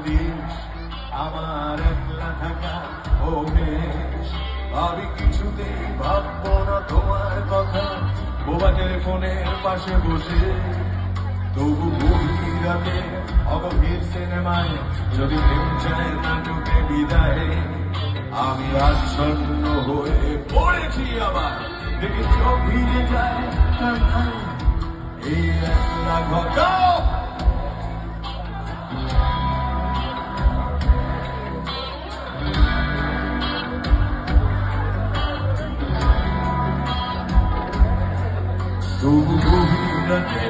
This আমার একলা থাকা অভ্যেস। আমি কিছুতেই ভাববো না তোমার কথা, বোবা টেলিফোনের পাশে বসে। তবু গভীর রাতে অগভীর সিনেমায় যদি প্রেম চায় নাটকে বিদায়, আমি আচ্ছন্ন হয়ে পড়েছি আবার, দেখি চোখ ভিজে যায় কান্নায়। এই একলা ঘটা তবু গভীর রাতে